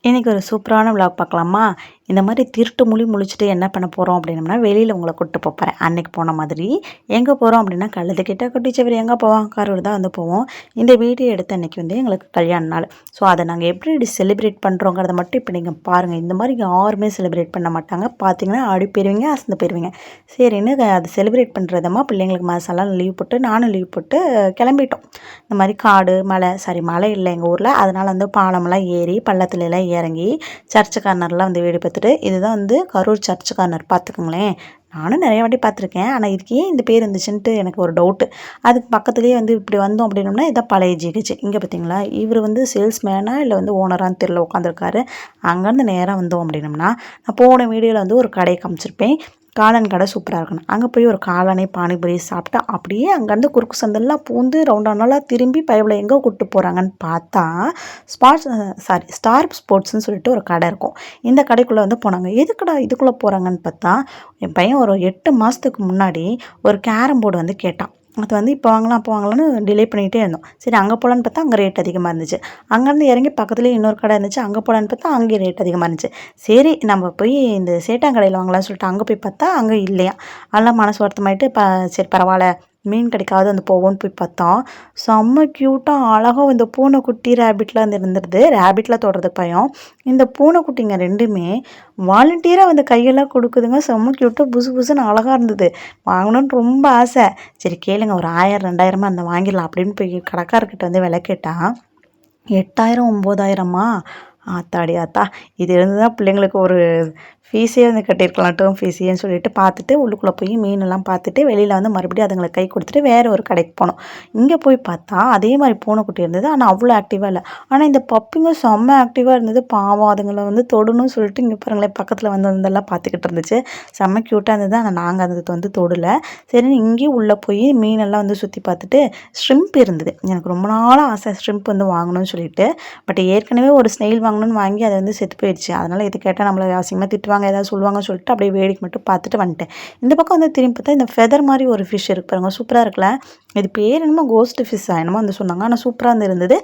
இன்றைக்கி ஒரு சூப்பரான விளாக் பார்க்கலாமா? இந்த மாதிரி திருட்டு முழிச்சுட்டு என்ன பண்ண போகிறோம் அப்படின்னம்னா, வெளியில் உங்களை கூப்பிட்டு போகிறேன். அன்னைக்கு போன மாதிரி எங்கே போகிறோம் அப்படின்னா, கழுதுகிட்ட குட்டிச்சவர் எங்கே போவோம்? கரூர் தான் வந்து போவோம். இந்த வீடியோ எடுத்த அன்றைக்கி வந்து எங்களுக்கு கல்யாண நாள். ஸோ அதை நாங்கள் எப்படி செலிப்ரேட் பண்ணுறோங்கிறத மட்டும் இப்போ நீங்கள் பாருங்கள். இந்த மாதிரி யாருமே செலிப்ரேட் பண்ண மாட்டாங்க. பார்த்தீங்கன்னா ஆடி போயிருவீங்க, அசந்து போயிருவீங்க. சரின்னு அது செலிப்ரேட் பண்ணுறதமா பிள்ளைங்களுக்கு மசாலாம் லீவ் போட்டு நானும் லீவ் போட்டு கிளம்பிட்டோம். இந்த மாதிரி காடு மலை இல்லை எங்கள் ஊரில். அதனால் வந்து பாலமெல்லாம் ஏறி பள்ளத்துலலாம் இறங்கி சர்ச்சு கார்னர்லாம் வந்து வீடு பார்த்துட்டு, இதுதான் வந்து கரூர் சர்ச்சு கார்னர் பார்த்துக்கோங்களேன். நானும் நிறைய வாட்டி பார்த்துருக்கேன். ஆனால் இதுக்கு ஏன் இந்த பேர் இருந்துச்சுன்ட்டு எனக்கு ஒரு டவுட்டு. அதுக்கு பக்கத்துலேயே வந்து இப்படி வந்தோம் அப்படின்னோம்னா இதான் பழைய ஜிஹெச். இங்கே பார்த்தீங்களா, இவர் வந்து சேல்ஸ்மேனா இல்லை வந்து ஓனரான்னு தெரியல, உட்காந்துருக்காரு. அங்கேருந்து நேராக வந்தோம் அப்படின்னோம்னா, நான் போன வீடியோவில் வந்து ஒரு கடையை காமிச்சிருப்பேன். காளான் கடை சூப்பராக இருக்கணும். அங்கே போய் ஒரு காளானே பானிபூரி சாப்பிட்டா அப்படியே அங்கேருந்து குறுக்கு சந்தெல்லாம் பூந்து ரவுண்டானாலாம் திரும்பி பயவில் எங்கே கூப்பிட்டு போகிறாங்கன்னு பார்த்தா ஸ்டார் ஸ்போர்ட்ஸ்னு சொல்லிட்டு ஒரு கடை இருக்கும். இந்த கடைக்குள்ளே வந்து போனாங்க. எதுக்குடா இதுக்குள்ளே போகிறாங்கன்னு பார்த்தா, என் பையன் ஒரு 8 மாதத்துக்கு முன்னாடி ஒரு கேரம் போர்டு வந்து கேட்டான். அது வந்து இப்போ வாங்கலாம் அப்போ வாங்கலாம்னு டிலே பண்ணிகிட்டே இருந்தோம். சரி அங்கே போகலான்னு பார்த்தா அங்கே ரேட் அதிகமாக இருந்துச்சு. அங்கேருந்து இறங்கி பக்கத்துலேயே இன்னொரு கடை இருந்துச்சு. அங்கே போகலான்னு பார்த்தா அங்கே ரேட் அதிகமாக இருந்துச்சு. சரி நம்ம போய் இந்த சேட்டாங்கடையில் வாங்கலாம்னு சொல்லிட்டு அங்கே போய் பார்த்தா அங்கே இல்லையா. அதெல்லாம் மனசு வருத்தமாயிட்டு சரி பரவாயில்ல, மீன் கிடைக்காது வந்து போவோன்னு போய் பார்த்தோம். செம்ம க்யூட்டாக அழகாக இந்த பூனைக்குட்டி ரேபிட்லாம் வந்து இருந்துருது. ரேபிட்லாம் தொடுறது பயம். இந்த பூனைக்குட்டிங்க ரெண்டுமே வாலண்டியராக வந்து கையெல்லாம் கொடுக்குதுங்க. செம்ம க்யூட்டாக புதுசுன்னு அழகாக இருந்தது. வாங்கணும்னு ரொம்ப ஆசை. சரி கேளுங்க, ஒரு 1000 2000 அந்த வாங்கிடலாம் அப்படின்னு போய் கடைக்காரர்கிட்ட வந்து விலை கேட்டால் 8000 9000மா? ஆத்தாடி ஆத்தா, இது இருந்து தான் பிள்ளைங்களுக்கு ஒரு ஃபீஸே வந்து கட்டியிருக்கலாம், டேர்ம் ஃபீஸேன்னு சொல்லிட்டு பார்த்துட்டு உள்ளுக்குள்ளே போய் மீனெல்லாம் பார்த்துட்டு வெளியில் வந்து மறுபடியும் அதுங்களை கை கொடுத்துட்டு வேறு ஒரு கடைக்கு போனோம். இங்கே போய் பார்த்தா அதே மாதிரி பூனைக்குட்டி இருந்தது. ஆனால் அவ்வளோ ஆக்டிவாக இல்லை. ஆனால் இந்த பப்பிங்க செம்ம ஆக்டிவாக இருந்தது. பாவம் அதுங்களை வந்து தொடணும்னு சொல்லிட்டு இங்கே பாருங்களேன் பக்கத்தில் வந்து வந்தெல்லாம் பார்த்துக்கிட்டு இருந்துச்சு. செம்ம க்யூட்டாக இருந்தது. ஆனால் நாங்கள் அது வந்து தொடலை. சரி இங்கேயும் உள்ளே போய் மீனெல்லாம் வந்து சுற்றி பார்த்துட்டு ஷ்ரிம்ப் இருந்தது. எனக்கு ரொம்ப நாளாக ஆசை ஷ்ரிம்ப் வந்து வாங்கணும்னு சொல்லிட்டு. பட் ஏற்கனவே ஒரு ஸ்னெயில் வாங்கணும்னு வாங்கி அதை வந்து செத்து போயிடுச்சு. அதனால் இது கேட்டால் நம்மளை அசிங்கமாக திட்டுவாங்க, ஏதாவது சொல்லுவாங்கன்னு சொல்லிட்டு அப்படியே வேடிக்கை மட்டும் பார்த்துட்டு வந்துட்டேன். இந்த பக்கம் வந்து திரும்பி பார்த்தா இந்த ஃபெதர் மாதிரி ஒரு ஃபிஷ் இருக்கு பாருங்க, சூப்பராக இருக்குல்ல. இது பேர் என்னமோ கோஸ்ட் ஃபிஷ்ஷா என்னமோ வந்து சொன்னாங்க. ஆனால் சூப்பராக இருந்தது.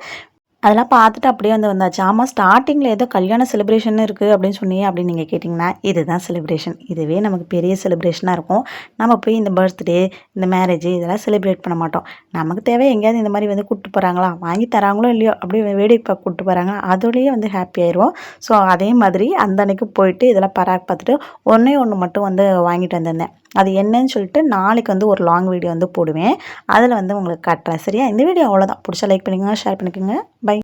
அதெல்லாம் பார்த்துட்டு அப்படியே வந்து வந்தாச்சு. ஆமாம், ஸ்டார்டிங்கில் ஏதோ கல்யாண செலிப்ரேஷன் இருக்குது அப்படின்னு சொன்னீங்க அப்படின்னு நீங்கள் கேட்டிங்கன்னா, இதுதான் செலிப்ரேஷன். இதுவே நமக்கு பெரிய செலிப்ரேஷனாக இருக்கும். நம்ம போய் இந்த பர்த்டே இந்த மேரேஜ் இதெல்லாம் செலிப்ரேட் பண்ண மாட்டோம். நமக்கு தேவை எங்கேயாவது இந்த மாதிரி வந்து கூப்பிட்டு போகிறாங்களா, வாங்கி தராங்களோ இல்லையோ அப்படியே வேடிக்கை பார்க்க கூப்பிட்டு போகிறாங்க, அதோடய வந்து ஹாப்பி ஆயிடுவோம். ஸோ அதே மாதிரி அந்த அன்னைக்கு போயிட்டு இதெல்லாம் பார்த்துட்டு ஒன்று மட்டும் வந்து வாங்கிட்டு வந்திருந்தேன். அது என்னன்னு சொல்லிட்டு நாளைக்கு வந்து ஒரு லாங் வீடியோ வந்து போடுவேன். அதில் வந்து உங்களுக்கு காட்டுறேன். சரியா? இந்த வீடியோ அவ்வளோதான். பிடிச்சா லைக் பண்ணிக்கோங்க, ஷேர் பண்ணிக்கோங்க. பை.